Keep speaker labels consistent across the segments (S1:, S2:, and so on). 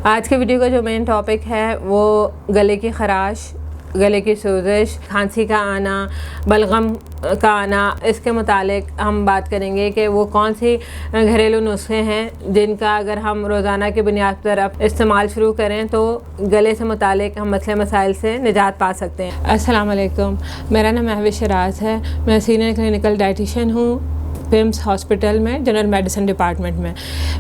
S1: आज के वीडियो का जो मेन टॉपिक है वो गले की ख़राश, गले की सोजिश, खांसी का आना, बलगम का आना, इसके मुतालिक हम बात करेंगे कि वो कौन सी घरेलू नुस्खे हैं जिनका अगर हम रोज़ाना की बुनियाद पर अब इस्तेमाल शुरू करें तो गले से मुतालिक हम मसले मसाइल से निजात पा सकते हैं। अस्सलाम वालेकुम, मेरा नाम महविश शराज है। मैं सीनियर क्लिनिकल डाइटिशियन हूँ पिम्स हॉस्पिटल में, जनरल मेडिसिन डिपार्टमेंट में।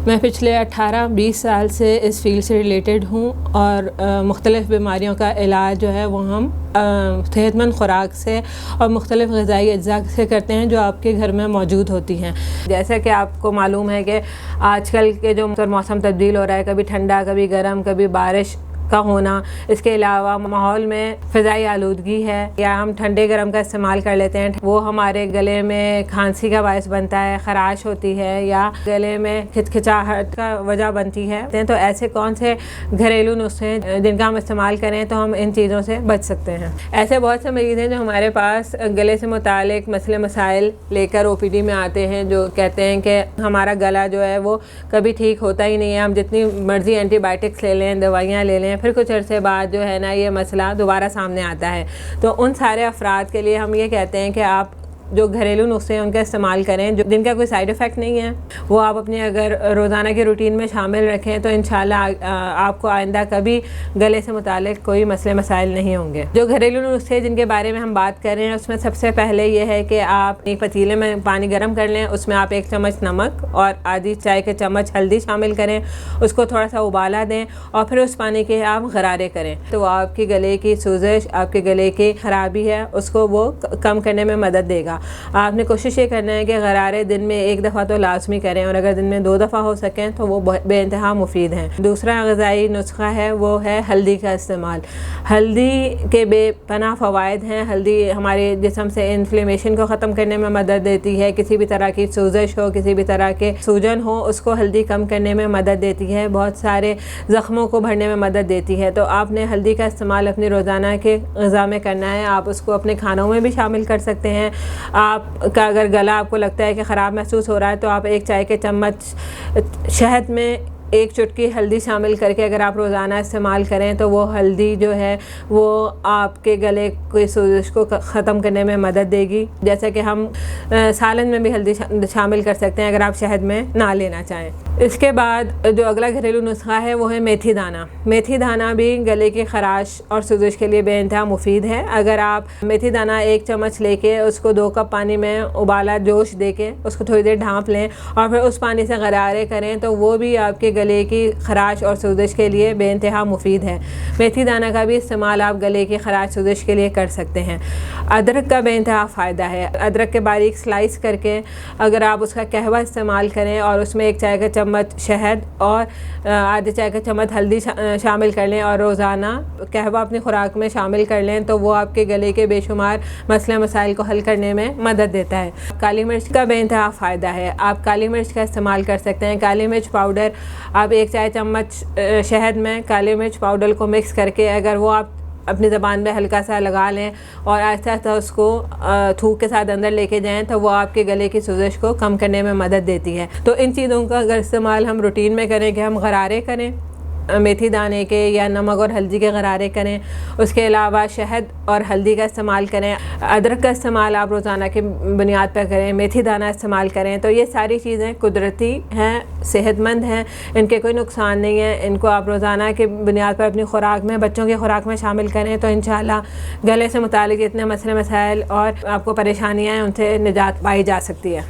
S1: मैं पिछले 18-20 साल से इस फील्ड से रिलेटेड हूँ और मुख्तलिफ़ बीमारियों का इलाज जो है वो हम सेहतमंद ख़ुराक से और मुख्तलिफ़ ग़िज़ाई अज्जा से करते हैं जो आपके घर में मौजूद होती हैं। जैसा कि आपको मालूम है कि आजकल के जो मौसम तब्दील हो रहा है, कभी ठंडा, कभी गर्म, कभी बारिश का होना, इसके अलावा माहौल में फ़िज़ाई आलूदगी है या हम ठंडे गर्म का इस्तेमाल कर लेते हैं, वो हमारे गले में खांसी का बायस बनता है, ख़राश होती है या गले में खिचखिचाहट का वजह बनती है। तो ऐसे कौन से घरेलू नुस्खे हैं जिनका हम इस्तेमाल करें तो हम इन चीज़ों से बच सकते हैं। ऐसे बहुत से मरीज़ हैं जो हमारे पास गले से मुतालिक मसले मसाइल लेकर OPD में आते हैं, जो कहते हैं कि हमारा गला जो है वो कभी ठीक होता ही नहीं है, हम जितनी मर्ज़ी एंटीबायोटिक्स ले लें, दवाइयाँ ले लें, फिर कुछ अरसे बाद जो है ना ये मसला दोबारा सामने आता है। तो उन सारे अफराद के लिए हम ये कहते हैं कि आप जो घरेलू नुस्खे हैं उनका इस्तेमाल करें, जो जिनका कोई साइड इफ़ेक्ट नहीं है, वो आप अपने अगर रोज़ाना के रूटीन में शामिल रखें तो इंशाल्लाह आपको आइंदा कभी गले से मुतालिक कोई मसले मसाइल नहीं होंगे। जो घरेलू नुस्खे जिनके बारे में हम बात कर रहे हैं उसमें सबसे पहले ये है कि आप एक पतीले में पानी गर्म कर लें, उसमें आप 1 चम्मच नमक और आधी चाय के चम्मच हल्दी शामिल करें, उसको थोड़ा सा उबाला दें और फिर उस पानी के आप गरारे करें तो वो आपकी गले की सूजश, आपके गले की ख़राबी है उसको वो कम करने में मदद देगा। आपने कोशिश ये करना है कि गरारे दिन में 1 दफ़ा तो लाजमी करें और अगर दिन में 2 दफ़ा हो सकें तो वो बेइंतहा मुफीद हैं। दूसरा ग़िज़ाई नुस्खा है वो है हल्दी का इस्तेमाल। हल्दी के बेपनाह फ़वाइद हैं। हल्दी हमारे जिस्म से इन्फ्लेमेशन को ख़त्म करने में मदद देती है, किसी भी तरह की सूजश हो, किसी भी तरह के सूजन हो, उसको हल्दी कम करने में मदद देती है, बहुत सारे ज़ख्मों को भरने में मदद देती है। तो आपने हल्दी का इस्तेमाल अपनी रोज़ाना के ग़िज़ा में करना है। आप उसको अपने खानों में भी शामिल कर सकते हैं। आपका अगर गला आपको लगता है कि ख़राब महसूस हो रहा है तो आप 1 चाय के चम्मच शहद में 1 चुटकी हल्दी शामिल करके अगर आप रोज़ाना इस्तेमाल करें तो वो हल्दी जो है वो आपके गले की सोजिश को ख़त्म करने में मदद देगी। जैसा कि हम सालन में भी हल्दी शामिल कर सकते हैं अगर आप शहद में ना लेना चाहें। इसके बाद जो अगला घरेलू नुस्खा है वो है मेथी दाना। मेथी दाना भी गले की ख़राश और सोजिश के लिए बेइंतहा मुफीद है। अगर आप मेथी दाना 1 चम्मच लेके उसको 2 कप पानी में उबाला जोश दे के उसको थोड़ी देर ढाँप लें और फिर उस पानी से गरारे करें तो वो भी आपके गले की ख़राश और सोजिश के लिए बेइंतहा मुफीद है। मेथी दाना का भी इस्तेमाल आप गले की ख़राश सोजिश के लिए कर सकते हैं। अदरक का बेइंतहा फ़ायदा है। अदरक के बारीक स्लाइस करके अगर आप उसका कहवा इस्तेमाल करें और उसमें 1 चाय का चम्मच शहद और आधे चाय का चम्मच हल्दी शामिल कर लें और रोज़ाना कहवा अपनी खुराक में शामिल कर लें तो वो आपके गले के बेशुमार मसले मसाइल को हल करने में मदद देता है। काली मिर्च का बेइंतहा फ़ायदा है। आप काली मिर्च का इस्तेमाल कर सकते हैं। काली मिर्च पाउडर आप 1 चाय चम्मच शहद में काली मिर्च पाउडर को मिक्स करके अगर वो आप अपनी ज़बान में हल्का सा लगा लें और आहिस्ता आहिस्ता उसको थूक के साथ अंदर लेके जाएं तो वो आपके गले की सोजिश को कम करने में मदद देती है। तो इन चीज़ों का अगर इस्तेमाल हम रूटीन में करें कि हम गरारे करें मेथी दाने के या नमक और हल्दी के गरारे करें, उसके अलावा शहद और हल्दी का इस्तेमाल करें, अदरक का इस्तेमाल आप रोज़ाना की बुनियाद पर करें, मेथी दाना इस्तेमाल करें, तो ये सारी चीज़ें कुदरती हैं, सेहतमंद हैं, इनके कोई नुकसान नहीं है। इनको आप रोज़ाना की बुनियाद पर अपनी खुराक में, बच्चों की खुराक में शामिल करें तो इंशाल्लाह गले से मुतालिक इतने मसले मसाइल और आपको परेशानियाँ हैं उनसे निजात पाई जा सकती है।